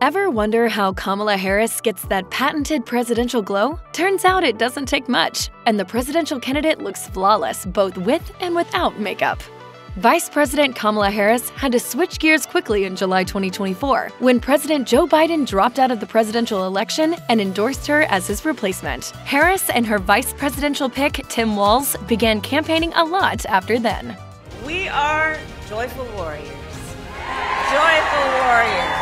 Ever wonder how Kamala Harris gets that patented presidential glow? Turns out it doesn't take much, and the presidential candidate looks flawless both with and without makeup. Vice President Kamala Harris had to switch gears quickly in July 2024 when President Joe Biden dropped out of the presidential election and endorsed her as his replacement. Harris and her vice presidential pick, Tim Walz, began campaigning a lot after then. We are joyful warriors. Joyful warriors.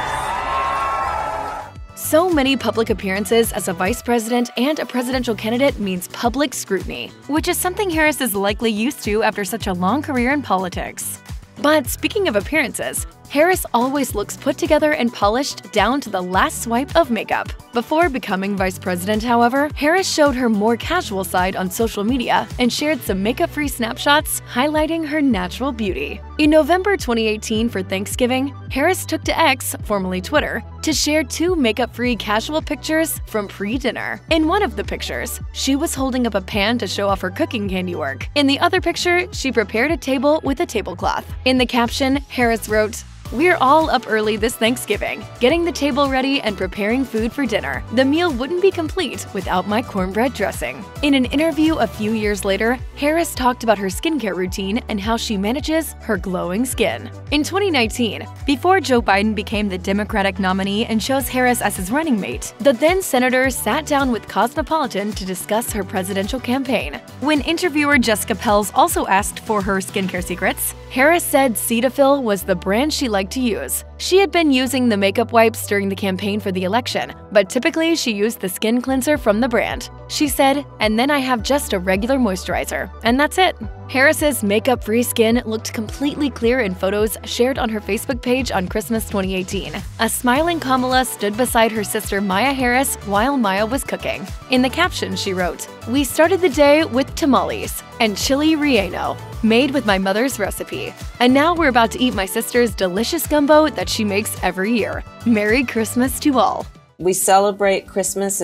So many public appearances as a vice president and a presidential candidate means public scrutiny, which is something Harris is likely used to after such a long career in politics. But speaking of appearances, Harris always looks put together and polished down to the last swipe of makeup. Before becoming vice president, however, Harris showed her more casual side on social media and shared some makeup-free snapshots highlighting her natural beauty. In November 2018 for Thanksgiving, Harris took to X, formerly Twitter, to share 2 makeup-free casual pictures from pre-dinner. In one of the pictures, she was holding up a pan to show off her cooking handiwork. In the other picture, she prepared a table with a tablecloth. In the caption, Harris wrote, "We're all up early this Thanksgiving, getting the table ready and preparing food for dinner. The meal wouldn't be complete without my cornbread dressing." In an interview a few years later, Harris talked about her skincare routine and how she manages her glowing skin. In 2019, before Joe Biden became the Democratic nominee and chose Harris as his running mate, the then-senator sat down with Cosmopolitan to discuss her presidential campaign. When interviewer Jessica Pels also asked for her skincare secrets, Harris said Cetaphil was the brand she liked to use. She had been using the makeup wipes during the campaign for the election, but typically she used the skin cleanser from the brand. She said, "And then I have just a regular moisturizer, and that's it." Harris's makeup-free skin looked completely clear in photos shared on her Facebook page on Christmas 2018. A smiling Kamala stood beside her sister Maya Harris while Maya was cooking. In the caption, she wrote, "We started the day with tamales and chili relleno, made with my mother's recipe. And now we're about to eat my sister's delicious gumbo that she makes every year. Merry Christmas to all." We celebrate Christmas.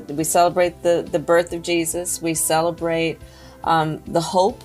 We celebrate the birth of Jesus. We celebrate the hope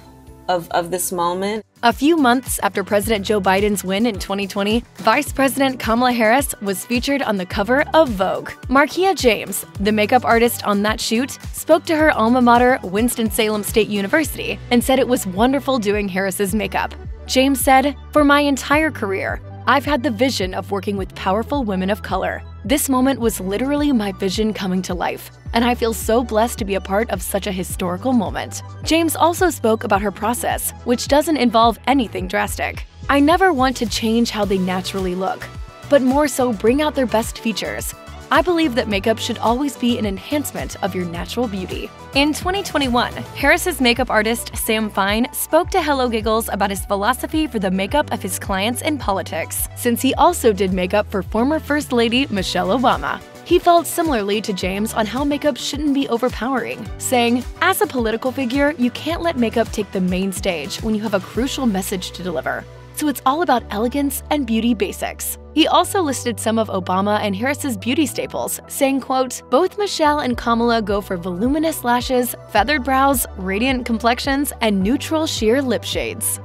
of this moment. A few months after President Joe Biden's win in 2020, Vice President Kamala Harris was featured on the cover of Vogue. Markia James, the makeup artist on that shoot, spoke to her alma mater, Winston-Salem State University, and said it was wonderful doing Harris's makeup. James said, "For my entire career, I've had the vision of working with powerful women of color. This moment was literally my vision coming to life, and I feel so blessed to be a part of such a historical moment." James also spoke about her process, which doesn't involve anything drastic. "I never want to change how they naturally look, but more so bring out their best features. I believe that makeup should always be an enhancement of your natural beauty." In 2021, Harris's makeup artist Sam Fine spoke to Hello Giggles about his philosophy for the makeup of his clients in politics, since he also did makeup for former First Lady Michelle Obama. He felt similarly to James on how makeup shouldn't be overpowering, saying, "As a political figure, you can't let makeup take the main stage when you have a crucial message to deliver. So it's all about elegance and beauty basics." He also listed some of Obama and Harris's beauty staples, saying, quote, "Both Michelle and Kamala go for voluminous lashes, feathered brows, radiant complexions, and neutral sheer lip shades."